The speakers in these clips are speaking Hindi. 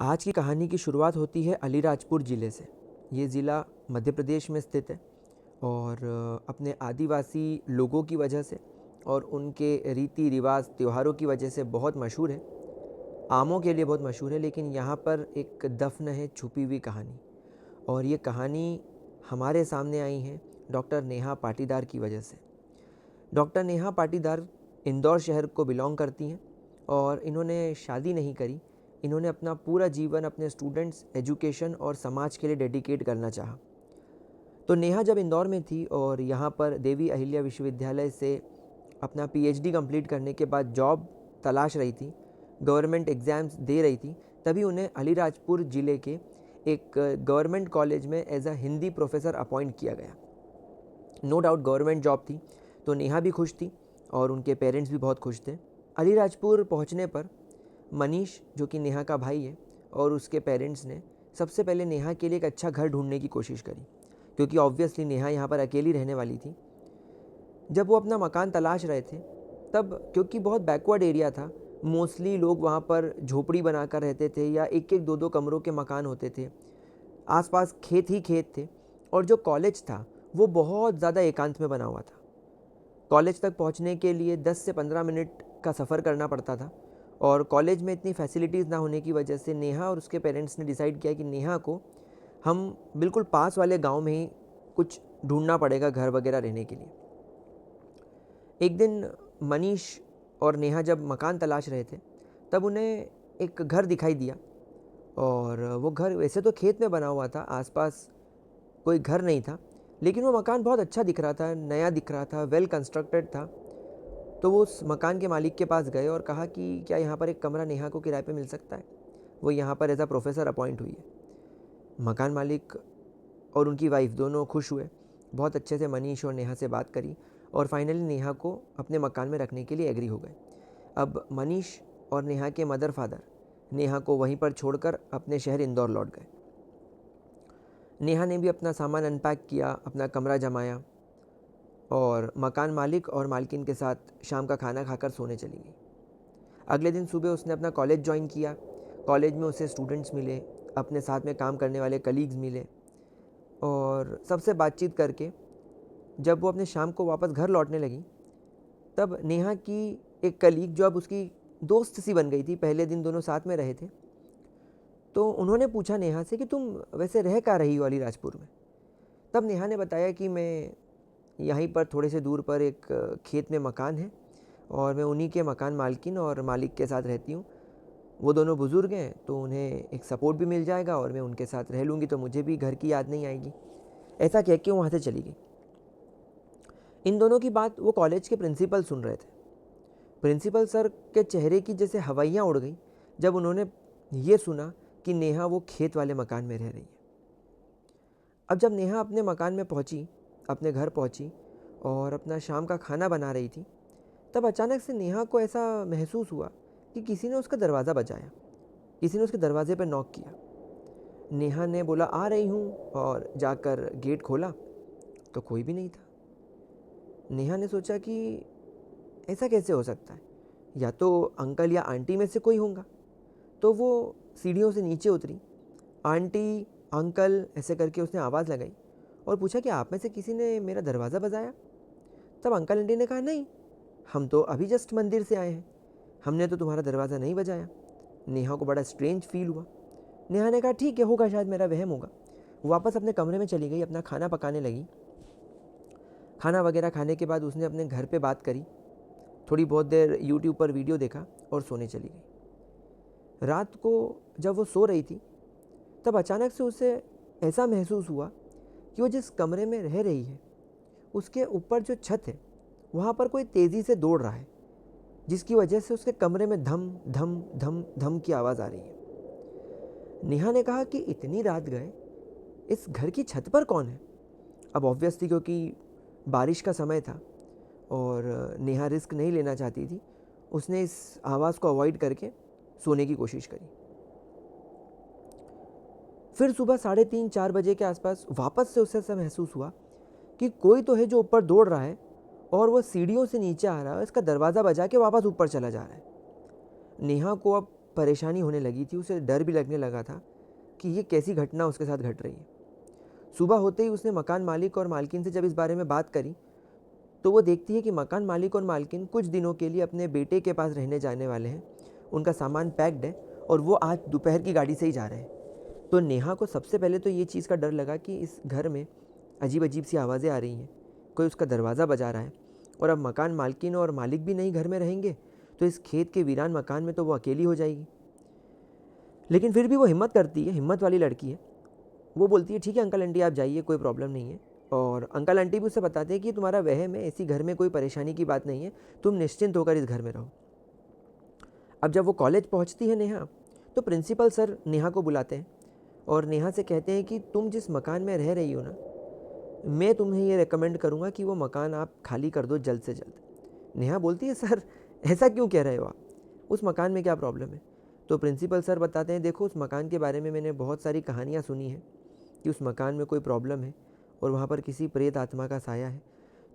आज की कहानी की शुरुआत होती है अलीराजपुर ज़िले से। ये ज़िला मध्य प्रदेश में स्थित है और अपने आदिवासी लोगों की वजह से और उनके रीति रिवाज त्योहारों की वजह से बहुत मशहूर है। आमों के लिए बहुत मशहूर है, लेकिन यहाँ पर एक दफ़न है छुपी हुई कहानी। और ये कहानी हमारे सामने आई है डॉक्टर नेहा पाटीदार की वजह से। डॉक्टर नेहा पाटीदार इंदौर शहर को बिलोंग करती हैं और इन्होंने शादी नहीं करी। इन्होंने अपना पूरा जीवन अपने स्टूडेंट्स, एजुकेशन और समाज के लिए डेडिकेट करना चाहा। तो नेहा जब इंदौर में थी और यहाँ पर देवी अहिल्या विश्वविद्यालय से अपना पीएचडी कंप्लीट करने के बाद जॉब तलाश रही थी, गवर्नमेंट एग्ज़ाम्स दे रही थी, तभी उन्हें अलीराजपुर ज़िले के एक गवर्नमेंट कॉलेज में as a Hindi professor appoint किया गया। नो डाउट गवर्नमेंट जॉब थी, तो नेहा भी खुश थी और उनके पेरेंट्स भी बहुत खुश थे। अलीराजपुर पहुंचने पर मनीष, जो कि नेहा का भाई है, और उसके पेरेंट्स ने सबसे पहले नेहा के लिए एक अच्छा घर ढूंढने की कोशिश करी, क्योंकि ऑब्वियसली नेहा यहाँ पर अकेली रहने वाली थी। जब वो अपना मकान तलाश रहे थे, तब क्योंकि बहुत बैकवर्ड एरिया था, मोस्टली लोग वहाँ पर झोपड़ी बनाकर रहते थे या एक एक दो दो कमरों के मकान होते थे। आसपास खेत ही खेत थे और जो कॉलेज था वो बहुत ज़्यादा एकांत में बना हुआ था। कॉलेज तक पहुंचने के लिए 10 से 15 मिनट का सफ़र करना पड़ता था और कॉलेज में इतनी फैसिलिटीज़ ना होने की वजह से नेहा और उसके पेरेंट्स ने डिसाइड किया कि नेहा को हम बिल्कुल पास वाले गांव में ही कुछ ढूंढना पड़ेगा घर वगैरह रहने के लिए। एक दिन मनीष और नेहा जब मकान तलाश रहे थे, तब उन्हें एक घर दिखाई दिया और वो घर वैसे तो खेत में बना हुआ था, आसपास कोई घर नहीं था, लेकिन वो मकान बहुत अच्छा दिख रहा था, नया दिख रहा था, वेल कंस्ट्रक्टेड था। तो वो उस मकान के मालिक के पास गए और कहा कि क्या यहाँ पर एक कमरा नेहा को किराए पे मिल सकता है। वो यहाँ पर एज अ प्रोफेसर अपॉइंट हुई है। मकान मालिक और उनकी वाइफ दोनों खुश हुए, बहुत अच्छे से मनीष और नेहा से बात करी और फाइनली नेहा को अपने मकान में रखने के लिए एग्री हो गए। अब मनीष और नेहा के मदर फादर नेहा को वहीं पर छोड़कर अपने शहर इंदौर लौट गए। नेहा ने भी अपना सामान अनपैक किया, अपना कमरा जमाया और मकान मालिक और मालकिन के साथ शाम का खाना खाकर सोने चली गई। अगले दिन सुबह उसने अपना कॉलेज ज्वाइन किया। कॉलेज में उसे स्टूडेंट्स मिले, अपने साथ में काम करने वाले कलीग्स मिले और सबसे बातचीत करके जब वो अपने शाम को वापस घर लौटने लगी, तब नेहा की एक कलीग, जो अब उसकी दोस्त सी बन गई थी, पहले दिन दोनों साथ में रहे थे, तो उन्होंने पूछा नेहा से कि तुम वैसे रह कहाँ रही हो अलीराजपुर में। तब नेहा ने बताया कि मैं यहीं पर थोड़े से दूर पर एक खेत में मकान है और मैं उन्हीं के मकान मालकिन और मालिक के साथ रहती हूँ। वो दोनों बुज़ुर्ग हैं तो उन्हें एक सपोर्ट भी मिल जाएगा और मैं उनके साथ रह लूँगी तो मुझे भी घर की याद नहीं आएगी। ऐसा कह के वहाँ से चली गई। इन दोनों की बात वो कॉलेज के प्रिंसिपल सुन रहे थे। प्रिंसिपल सर के चेहरे की जैसे हवाइयाँ उड़ गई जब उन्होंने ये सुना कि नेहा वो खेत वाले मकान में रह रही है। अब जब नेहा अपने मकान में पहुंची, अपने घर पहुंची और अपना शाम का खाना बना रही थी, तब अचानक से नेहा को ऐसा महसूस हुआ कि किसी ने उसका दरवाज़ा बजाया, किसी ने उसके दरवाजे पर नॉक किया। नेहा ने बोला आ रही हूँ और जाकर गेट खोला तो कोई भी नहीं था। नेहा ने सोचा कि ऐसा कैसे हो सकता है, या तो अंकल या आंटी में से कोई होगा। तो वो सीढ़ियों से नीचे उतरी, आंटी अंकल ऐसे करके उसने आवाज़ लगाई और पूछा कि आप में से किसी ने मेरा दरवाज़ा बजाया। तब अंकल आंटी ने कहा नहीं, हम तो अभी जस्ट मंदिर से आए हैं, हमने तो तुम्हारा दरवाज़ा नहीं बजाया। नेहा को बड़ा स्ट्रेंज फील हुआ। नेहा ने कहा ठीक है, होगा, शायद मेरा वहम होगा। वो वापस अपने कमरे में चली गई, अपना खाना पकाने लगी। खाना वगैरह खाने के बाद उसने अपने घर पे बात करी, थोड़ी बहुत देर यूट्यूब पर वीडियो देखा और सोने चली गई। रात को जब वो सो रही थी, तब अचानक से उसे ऐसा महसूस हुआ कि वो जिस कमरे में रह रही है उसके ऊपर जो छत है वहाँ पर कोई तेज़ी से दौड़ रहा है, जिसकी वजह से उसके कमरे में धम धम धम धम की आवाज़ आ रही है। नेहा ने कहा कि इतनी रात गए, इस घर की छत पर कौन है। अब ऑब्वियसली क्योंकि बारिश का समय था और नेहा रिस्क नहीं लेना चाहती थी, उसने इस आवाज़ को अवॉइड करके सोने की कोशिश करी। फिर सुबह 3:30-4 बजे के आसपास वापस से उसे ऐसा महसूस हुआ कि कोई तो है जो ऊपर दौड़ रहा है और वह सीढ़ियों से नीचे आ रहा है, इसका दरवाज़ा बजा के वापस ऊपर चला जा रहा है। नेहा को अब परेशानी होने लगी थी, उसे डर भी लगने लगा था कि ये कैसी घटना उसके साथ घट रही है। सुबह होते ही उसने मकान मालिक और मालकिन से जब इस बारे में बात करी, तो वो देखती है कि मकान मालिक और मालकिन कुछ दिनों के लिए अपने बेटे के पास रहने जाने वाले हैं। उनका सामान पैक्ड है और वो आज दोपहर की गाड़ी से ही जा रहे हैं। तो नेहा को सबसे पहले तो ये चीज़ का डर लगा कि इस घर में अजीब अजीब सी आवाज़ें आ रही हैं, कोई उसका दरवाज़ा बजा रहा है, और अब मकान मालकिन और मालिक भी नहीं घर में रहेंगे, तो इस खेत के वीरान मकान में तो वो अकेली हो जाएगी। लेकिन फिर भी वो हिम्मत करती है, हिम्मत वाली लड़की है। वो बोलती है ठीक है अंकल आंटी आप जाइए, कोई प्रॉब्लम नहीं है। और अंकल आंटी भी उसे बताते हैं कि तुम्हारा वहम है, ऐसी घर में कोई परेशानी की बात नहीं है, तुम निश्चिंत होकर इस घर में रहो। अब जब वो कॉलेज पहुंचती है नेहा, तो प्रिंसिपल सर नेहा को बुलाते हैं और नेहा से कहते हैं कि तुम जिस मकान में रह रही हो ना, मैं तुम्हें ये रेकमेंड करूँगा कि वो मकान आप खाली कर दो जल्द से जल्द। नेहा बोलती है सर ऐसा क्यों कह रहे हो आप, उस मकान में क्या प्रॉब्लम है? तो प्रिंसिपल सर बताते हैं देखो उस मकान के बारे में मैंने बहुत सारी कहानियाँ सुनी हैं कि उस मकान में कोई प्रॉब्लम है और वहाँ पर किसी प्रेत आत्मा का साया है,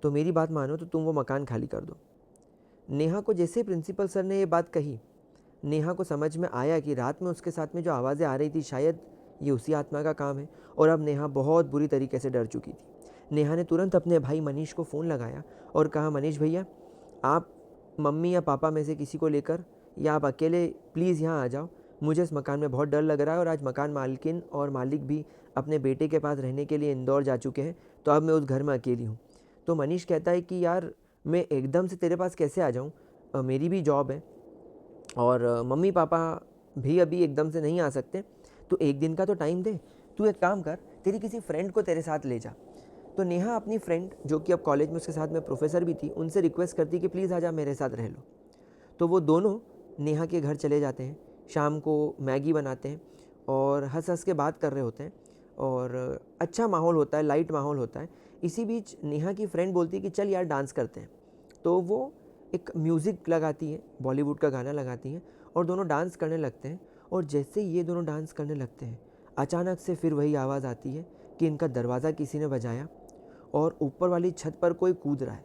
तो मेरी बात मानो तो तुम वो मकान खाली कर दो। नेहा को जैसे प्रिंसिपल सर ने ये बात कही, नेहा को समझ में आया कि रात में उसके साथ में जो आवाज़ें आ रही थी शायद ये उसी आत्मा का काम है, और अब नेहा बहुत बुरी तरीके से डर चुकी थी। नेहा ने तुरंत अपने भाई मनीष को फ़ोन लगाया और कहा मनीष भैया आप मम्मी या पापा में से किसी को लेकर या आप अकेले प्लीज़ यहाँ आ जाओ, मुझे इस मकान में बहुत डर लग रहा है और आज मकान मालकिन और मालिक भी अपने बेटे के पास रहने के लिए इंदौर जा चुके हैं, तो अब मैं उस घर में अकेली हूँ। तो मनीष कहता है कि यार मैं एकदम से तेरे पास कैसे आ जाऊँ, मेरी भी जॉब है और मम्मी पापा भी अभी एकदम से नहीं आ सकते, तो एक दिन का तो टाइम दे, तू एक काम कर तेरी किसी फ्रेंड को तेरे साथ ले जा। तो नेहा अपनी फ्रेंड जो कि अब कॉलेज में उसके साथ में प्रोफेसर भी थी, उनसे रिक्वेस्ट करती कि प्लीज़ आजा मेरे साथ रह लो। तो वो दोनों नेहा के घर चले जाते हैं, शाम को मैगी बनाते हैं और हंस हंस के बात कर रहे होते हैं और अच्छा माहौल होता है, लाइट माहौल होता है। इसी बीच नेहा की फ्रेंड बोलती है कि चल यार डांस करते हैं। तो वो एक म्यूज़िक लगाती है, बॉलीवुड का गाना लगाती हैं और दोनों डांस करने लगते हैं। और जैसे ये दोनों डांस करने लगते हैं, अचानक से फिर वही आवाज़ आती है कि इनका दरवाज़ा किसी ने बजाया और ऊपर वाली छत पर कोई कूद रहा है।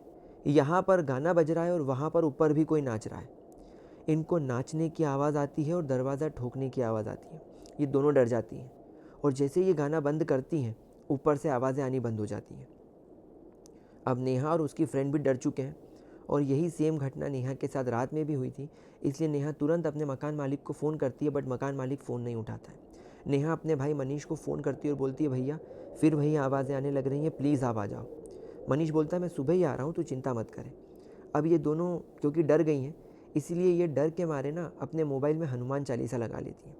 यहाँ पर गाना बज रहा है और वहाँ पर ऊपर भी कोई नाच रहा है। इनको नाचने की आवाज़ आती है और दरवाज़ा ठोकने की आवाज़ आती है। ये दोनों डर जाती हैं और जैसे ये गाना बंद करती हैं, ऊपर से आवाज़ें आनी बंद हो जाती हैं। अब नेहा और उसकी फ्रेंड भी डर चुके हैं और यही सेम घटना नेहा के साथ रात में भी हुई थी, इसलिए नेहा तुरंत अपने मकान मालिक को फ़ोन करती है, बट मकान मालिक फ़ोन नहीं उठाता है। नेहा अपने भाई मनीष को फ़ोन करती है और बोलती है भैया फिर वही आवाज़ें आने लग रही हैं, प्लीज़ आप आ जाओ। मनीष बोलता है मैं सुबह ही आ रहा हूँ, तू चिंता मत करे। अब ये दोनों क्योंकि डर गई हैं, इसीलिए ये डर के मारे ना अपने मोबाइल में हनुमान चालीसा लगा लेती हैं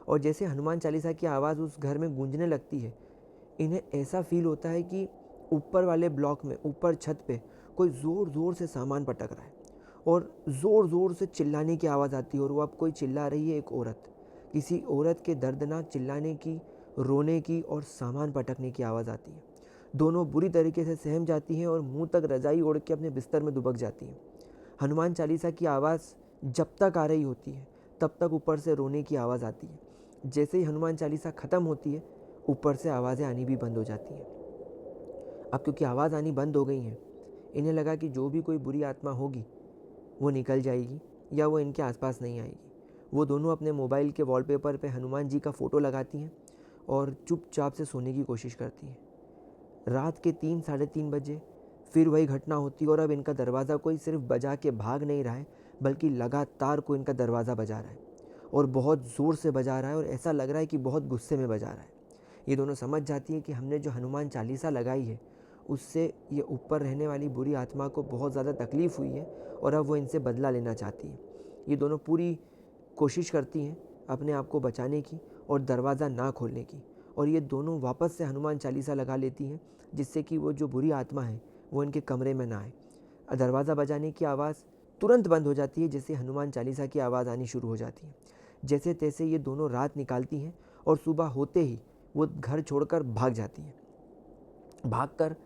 और जैसे हनुमान चालीसा की आवाज़ उस घर में गूंजने लगती है, इन्हें ऐसा फील होता है कि ऊपर वाले ब्लॉक में ऊपर छत पे कोई ज़ोर ज़ोर से सामान पटक रहा है और ज़ोर ज़ोर से चिल्लाने की आवाज़ आती है। और वो अब कोई चिल्ला रही है, एक औरत, किसी औरत के दर्दनाक चिल्लाने की, रोने की और सामान पटकने की आवाज़ आती है। दोनों बुरी तरीके से सहम जाती हैं और मुंह तक रजाई ओढ़ के अपने बिस्तर में दुबक जाती हैं। हनुमान चालीसा की आवाज़ जब तक आ रही होती है तब तक ऊपर से रोने की आवाज़ आती है। जैसे ही हनुमान चालीसा ख़त्म होती है, ऊपर से आवाज़ें आनी भी बंद हो जाती हैं। अब क्योंकि आवाज़ आनी बंद हो गई है, इन्हें लगा कि जो भी कोई बुरी आत्मा होगी वो निकल जाएगी या वो इनके आसपास नहीं आएगी। वो दोनों अपने मोबाइल के वॉलपेपर पे हनुमान जी का फ़ोटो लगाती हैं और चुपचाप से सोने की कोशिश करती हैं। रात के 3 साढ़े 3 बजे फिर वही घटना होती है और अब इनका दरवाज़ा कोई सिर्फ बजा के भाग नहीं रहा है, बल्कि लगातार कोई इनका दरवाज़ा बजा रहा है और बहुत ज़ोर से बजा रहा है और ऐसा लग रहा है कि बहुत गुस्से में बजा रहा है। ये दोनों समझ जाती हैं कि हमने जो हनुमान चालीसा लगाई है उससे ये ऊपर रहने वाली बुरी आत्मा को बहुत ज़्यादा तकलीफ़ हुई है और अब वो इनसे बदला लेना चाहती है। ये दोनों पूरी कोशिश करती हैं अपने आप को बचाने की और दरवाज़ा ना खोलने की, और ये दोनों वापस से हनुमान चालीसा लगा लेती हैं जिससे कि वो जो बुरी आत्मा है वो इनके कमरे में ना आए। दरवाज़ा बजाने की आवाज़ तुरंत बंद हो जाती है, जैसे हनुमान चालीसा की आवाज़ आनी शुरू हो जाती है। जैसे तैसे ये दोनों रात निकालती हैं और सुबह होते ही वो घर छोड़कर भाग जाती हैं। भागकर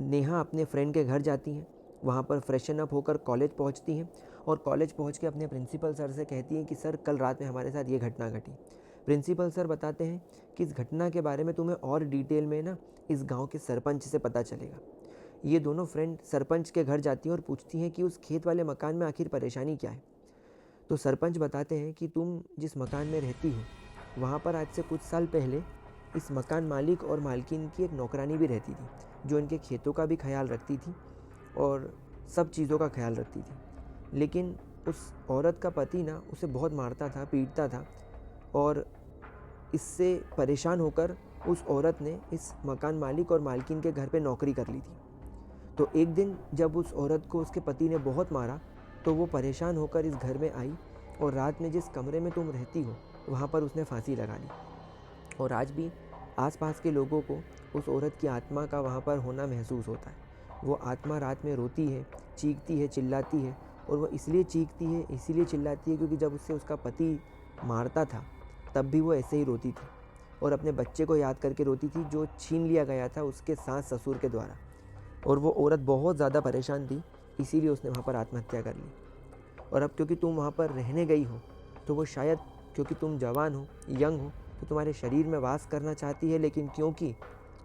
नेहा अपने फ्रेंड के घर जाती हैं, वहाँ पर फ्रेशन अप होकर कॉलेज पहुँचती हैं और कॉलेज पहुँच के अपने प्रिंसिपल सर से कहती हैं कि सर कल रात में हमारे साथ ये घटना घटी। प्रिंसिपल सर बताते हैं कि इस घटना के बारे में तुम्हें और डिटेल में ना इस गांव के सरपंच से पता चलेगा। ये दोनों फ्रेंड सरपंच के घर जाती हैं और पूछती हैं कि उस खेत वाले मकान में आखिर परेशानी क्या है। तो सरपंच बताते हैं कि तुम जिस मकान में रहती हो वहाँ पर आज से कुछ साल पहले इस मकान मालिक और मालकिन की एक नौकरानी भी रहती थी, जो इनके खेतों का भी ख्याल रखती थी और सब चीज़ों का ख्याल रखती थी। लेकिन उस औरत का पति ना उसे बहुत मारता था, पीटता था, और इससे परेशान होकर उस औरत ने इस मकान मालिक और मालकिन के घर पे नौकरी कर ली थी। तो एक दिन जब उस औरत को उसके पति ने बहुत मारा, तो वो परेशान होकर इस घर में आई और रात में जिस कमरे में तुम रहती हो वहाँ पर उसने फांसी लगा ली। और आज भी आसपास के लोगों को उस औरत की आत्मा का वहाँ पर होना महसूस होता है। वो आत्मा रात में रोती है, चीखती है, चिल्लाती है, और वो इसलिए चीखती है, इसीलिए चिल्लाती है क्योंकि जब उससे उसका पति मारता था तब भी वो ऐसे ही रोती थी और अपने बच्चे को याद करके रोती थी जो छीन लिया गया था उसके सास ससुर के द्वारा। और वो औरत बहुत ज़्यादा परेशान थी, इसीलिए उसने वहाँ पर आत्महत्या कर ली। और अब क्योंकि तुम वहाँ पर रहने गई हो, तो वो शायद क्योंकि तुम जवान हो, यंग हो, तो तुम्हारे शरीर में वास करना चाहती है, लेकिन क्योंकि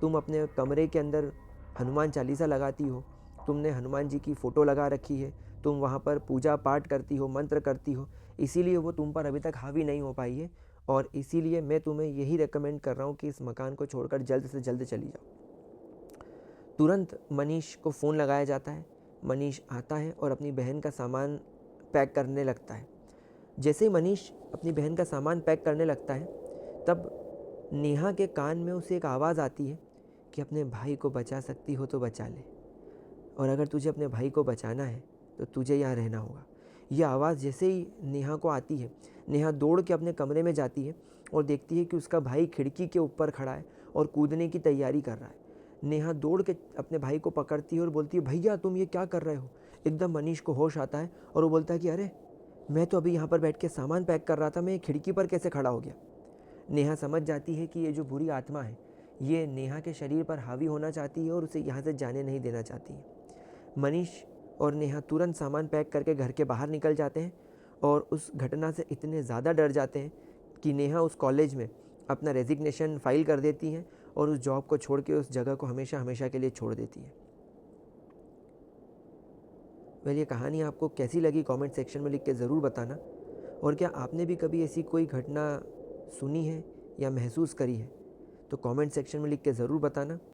तुम अपने कमरे के अंदर हनुमान चालीसा लगाती हो, तुमने हनुमान जी की फ़ोटो लगा रखी है, तुम वहाँ पर पूजा पाठ करती हो, मंत्र करती हो, इसीलिए वो तुम पर अभी तक हावी नहीं हो पाई है। और इसीलिए मैं तुम्हें यही रेकमेंड कर रहा हूँ कि इस मकान को छोड़कर जल्द से जल्द चली जाओ। तुरंत मनीष को फ़ोन लगाया जाता है। मनीष आता है और अपनी बहन का सामान पैक करने लगता है। जैसे ही मनीष अपनी बहन का सामान पैक करने लगता है, तब नेहा के कान में उसे एक आवाज़ आती है कि अपने भाई को बचा सकती हो तो बचा ले, और अगर तुझे अपने भाई को बचाना है तो तुझे यहाँ रहना होगा। यह आवाज़ जैसे ही नेहा को आती है, नेहा दौड़ के अपने कमरे में जाती है और देखती है कि उसका भाई खिड़की के ऊपर खड़ा है और कूदने की तैयारी कर रहा है। नेहा दौड़ के अपने भाई को पकड़ती है और बोलती है, भैया तुम ये क्या कर रहे हो। एकदम मनीष को होश आता है और वो बोलता है कि अरे, मैं तो अभी यहाँ पर बैठ के सामान पैक कर रहा था, मैं खिड़की पर कैसे खड़ा हो गया। नेहा समझ जाती है कि ये जो बुरी आत्मा है ये नेहा के शरीर पर हावी होना चाहती है और उसे यहाँ से जाने नहीं देना चाहती है। मनीष और नेहा तुरंत सामान पैक करके घर के बाहर निकल जाते हैं और उस घटना से इतने ज़्यादा डर जाते हैं कि नेहा उस कॉलेज में अपना रेजिग्नेशन फाइल कर देती हैं और उस जॉब को छोड़ के उस जगह को हमेशा हमेशा के लिए छोड़ देती है। वेल, ये कहानी आपको कैसी लगी कमेंट सेक्शन में लिख के ज़रूर बताना। और क्या आपने भी कभी ऐसी कोई घटना सुनी है या महसूस करी है, तो कमेंट सेक्शन में लिख के ज़रूर बताना।